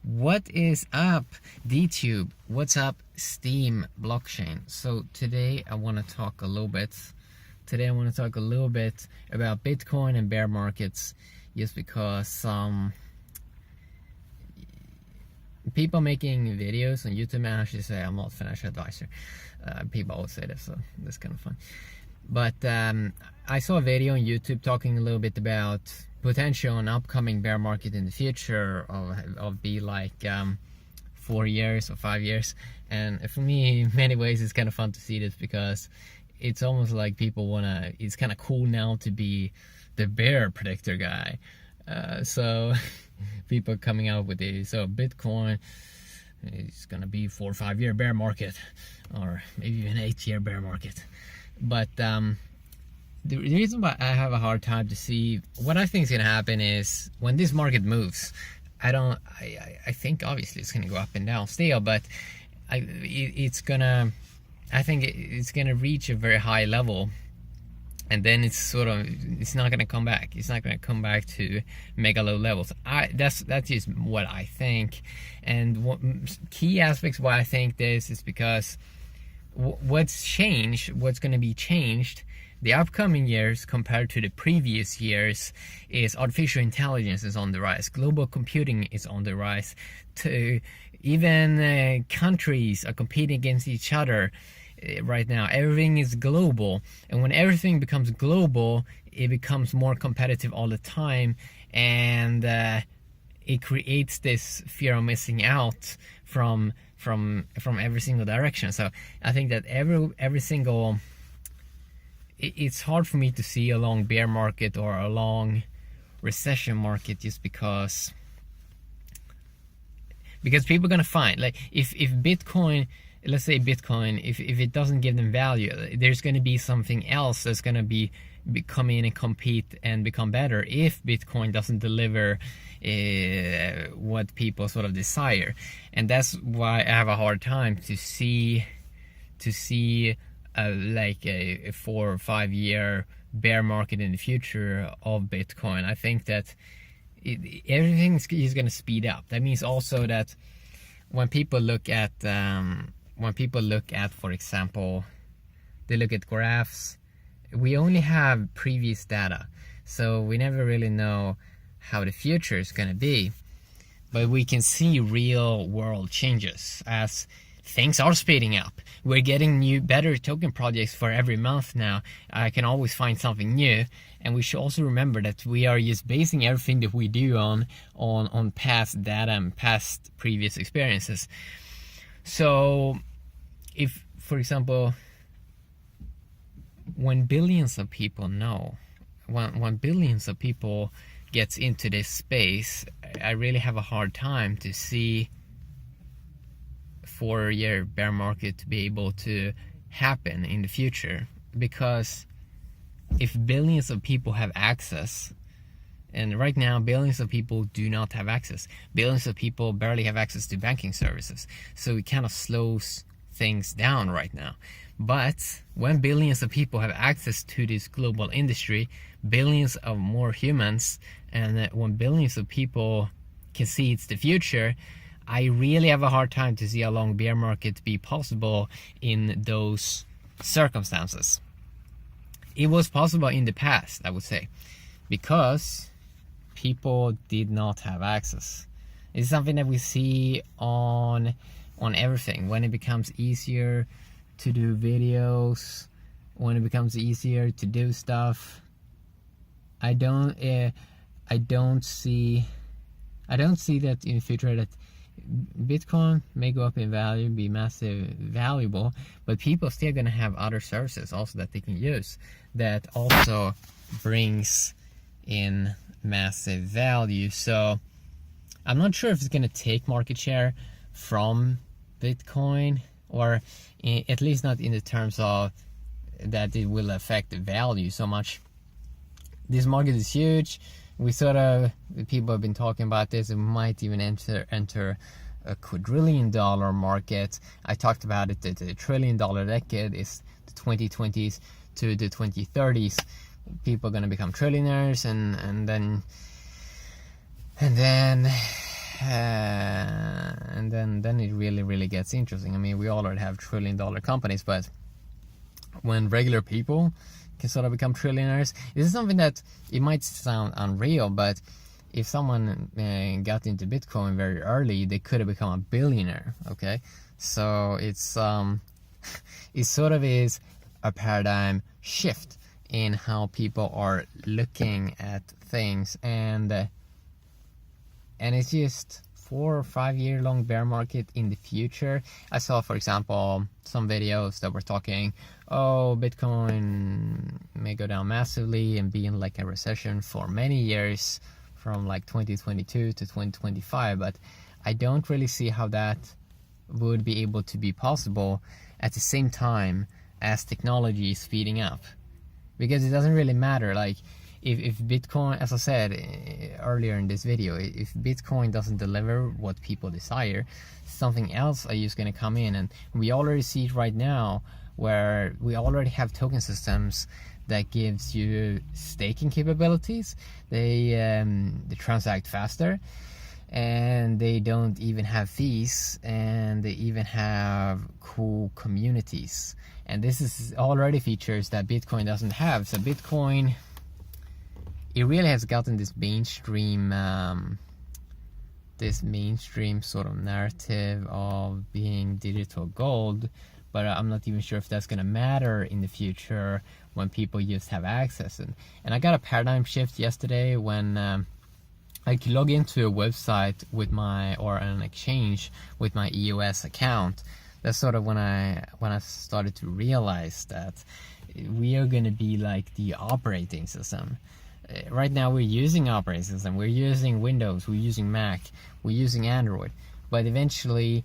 What is up, DTube? What's up, Steam blockchain? So today I want to talk a little bit. About Bitcoin and bear markets, just because some people making videos on YouTube, and I should say I'm not a financial advisor. People always say this, so that's kind of fun. But I saw a video on YouTube talking a little bit about potential and upcoming bear market in the future of be like 4 years or 5 years. And for me, in many ways, it's kind of fun to see this, because it's almost like people it's kind of cool now to be the bear predictor guy. So people coming out with this, so Bitcoin is gonna be 4 or 5 year bear market, or maybe even 8 year bear market. But the reason why I have a hard time to see what I think is going to happen is when this market moves, I think obviously it's going to go up and down still, but I think it's going to reach a very high level, and then it's not going to come back. It's not going to come back to mega low levels. That's just what I think. And what key aspects why I think this is because what's going to be changed the upcoming years compared to the previous years is artificial intelligence is on the rise, global computing is on the rise, to even countries are competing against each other right now. Everything is global, and when everything becomes global, it becomes more competitive all the time, and it creates this fear of missing out from every single direction. So I think that every single, it's hard for me to see a long bear market or a long recession market, just because people are gonna find, like, if Bitcoin, let's say Bitcoin, if it doesn't give them value, there's gonna be something else that's gonna be come in and compete and become better if Bitcoin doesn't deliver what people sort of desire. And that's why I have a hard time to see like a 4 or 5 year bear market in the future of Bitcoin. I think that everything is going to speed up. That means also that when people look at for example, they look at graphs, we only have previous data, so we never really know how the future is going to be. But we can see real world changes as things are speeding up. We're getting better token projects for every month now. I can always find something new, and we should also remember that we are just basing everything that we do on past data and past previous experiences. So if, for example, when billions of people gets into this space, I really have a hard time to see 4 year bear market to be able to happen in the future. Because if billions of people have access, and right now billions of people do not have access, billions of people barely have access to banking services, so it kind of slows things down right now. But when billions of people have access to this global industry, billions of more humans, and when billions of people can see it's the future, I really have a hard time to see a long bear market be possible in those circumstances. It was possible in the past, I would say, because people did not have access. It's something that we see on everything. When it becomes easier to do videos, when it becomes easier to do stuff, I don't see that in the future that Bitcoin may go up in value, be massive valuable, but people are still gonna have other services also that they can use that also brings in massive value. So I'm not sure if it's gonna take market share from Bitcoin, or at least not in the terms of that it will affect the value so much. This market is huge. People have been talking about this, and might even enter a quadrillion-dollar market. I talked about it, that the trillion-dollar decade is the 2020s to the 2030s. People are going to become trillionaires, and then and then it really gets interesting. I mean, we already have trillion-dollar companies, but when regular people can sort of become trillionaires, this is something that it might sound unreal, but if someone got into Bitcoin very early, they could have become a billionaire. Okay, so it's it sort of is a paradigm shift in how people are looking at things, and it's just 4 or 5 year long bear market in the future. I saw, for example, some videos that were talking, oh, Bitcoin may go down massively and be in like a recession for many years from like 2022 to 2025, but I don't really see how that would be able to be possible at the same time as technology is speeding up, because it doesn't really matter. Like if Bitcoin, as I said earlier in this video, if Bitcoin doesn't deliver what people desire, something else are just going to come in. And we already see it right now, where we already have token systems that gives you staking capabilities. They transact faster, and they don't even have fees, and they even have cool communities. And this is already features that Bitcoin doesn't have. So Bitcoin, it really has gotten this mainstream sort of narrative of being digital gold, but I'm not even sure if that's going to matter in the future when people just have access. And I got a paradigm shift yesterday when I could log into a website with or an exchange with my EOS account. That's sort of when I started to realize that we are going to be like the operating system. Right now we're using operating system, we're using Windows, we're using Mac, we're using Android, but eventually,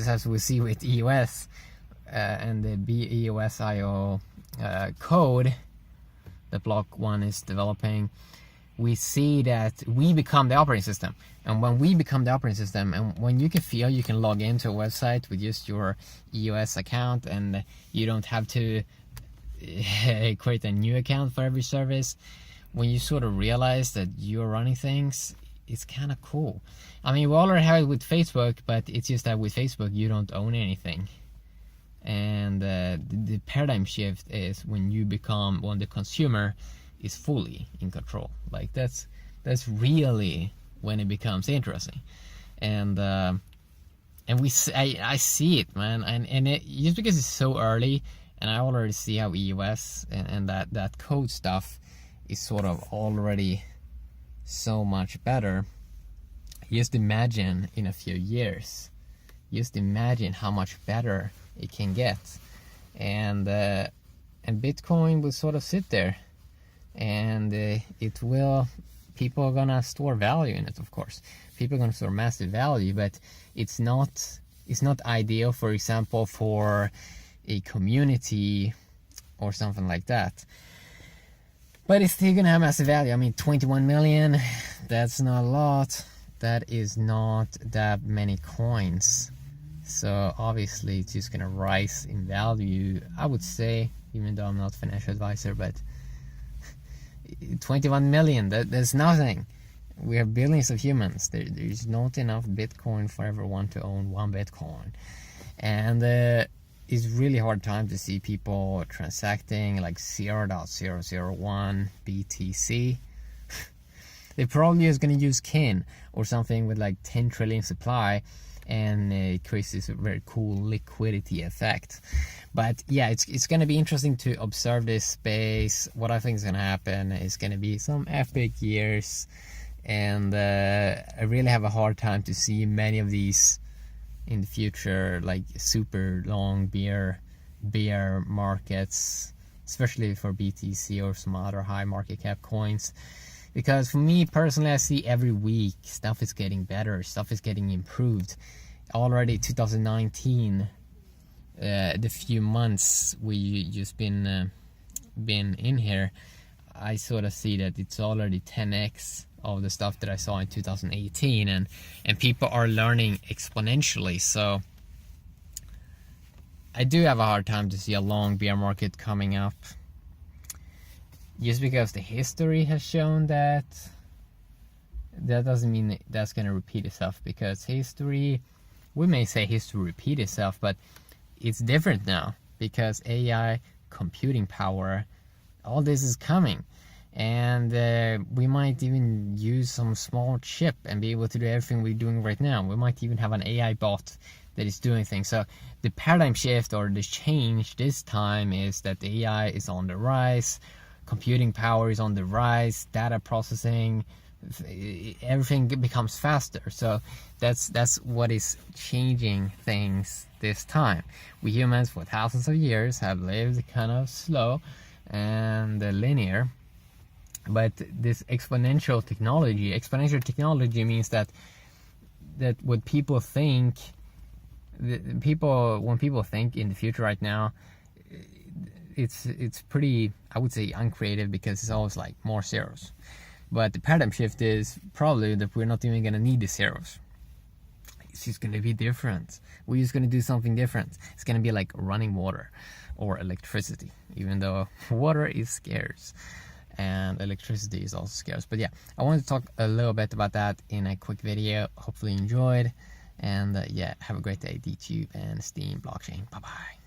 as we see with EOS and the BEOSIO code that Block 1 is developing, we see that we become the operating system. And when we become the operating system, and when you can feel you can log into a website with just your EOS account, and you don't have to create a new account for every service, when you sort of realize that you're running things, it's kind of cool. I mean, we already have it with Facebook, but it's just that with Facebook you don't own anything. And the paradigm shift is when the consumer is fully in control. Like that's really when it becomes interesting. And I see it, man, and it, just because it's so early, and I already see how EOS and that code stuff is sort of already so much better. Just imagine in a few years, just imagine how much better it can get. And Bitcoin will sort of sit there, and people are gonna store value in it. Of course, people are gonna store massive value, but it's not ideal, for example, for a community or something like that. But it's still gonna have massive value. I mean, 21 million, that's not a lot. That is not that many coins. So obviously it's just gonna rise in value, I would say, even though I'm not a financial advisor, but 21 million, that's nothing. We are billions of humans. There's not enough Bitcoin for everyone to own one Bitcoin. And it's really hard time to see people transacting like 0.001 BTC. They probably is going to use Kin or something with like 10 trillion supply, and it creates this very cool liquidity effect. But yeah, it's going to be interesting to observe this space. What I think is going to happen is going to be some epic years, and I really have a hard time to see many of these in the future, like super long bear markets, especially for BTC or some other high market cap coins. Because for me personally, I see every week stuff is getting better, stuff is getting improved. Already 2019, the few months we just been in here, I sort of see that it's already 10x of the stuff that I saw in 2018, and people are learning exponentially. So I do have a hard time to see a long bear market coming up, just because the history has shown that that doesn't mean that's going to repeat itself, because history, we may say history repeat itself, but it's different now because AI, computing power, all this is coming. And we might even use some small chip and be able to do everything we're doing right now. We might even have an AI bot that is doing things. So the paradigm shift, or the change this time, is that the AI is on the rise, computing power is on the rise, data processing, everything becomes faster. So that's what is changing things this time. We humans for thousands of years have lived kind of slow and linear, but this exponential technology means that what people think, when people think in the future right now, it's pretty, I would say, uncreative, because it's always like more zeros. But the paradigm shift is probably that we're not even going to need the zeros. It's just going to be different. We're just going to do something different. It's going to be like running water or electricity, even though water is scarce and electricity is also scarce. But yeah, I wanted to talk a little bit about that in a quick video. Hopefully you enjoyed. And yeah, have a great day, DTube and Steam Blockchain. Bye-bye.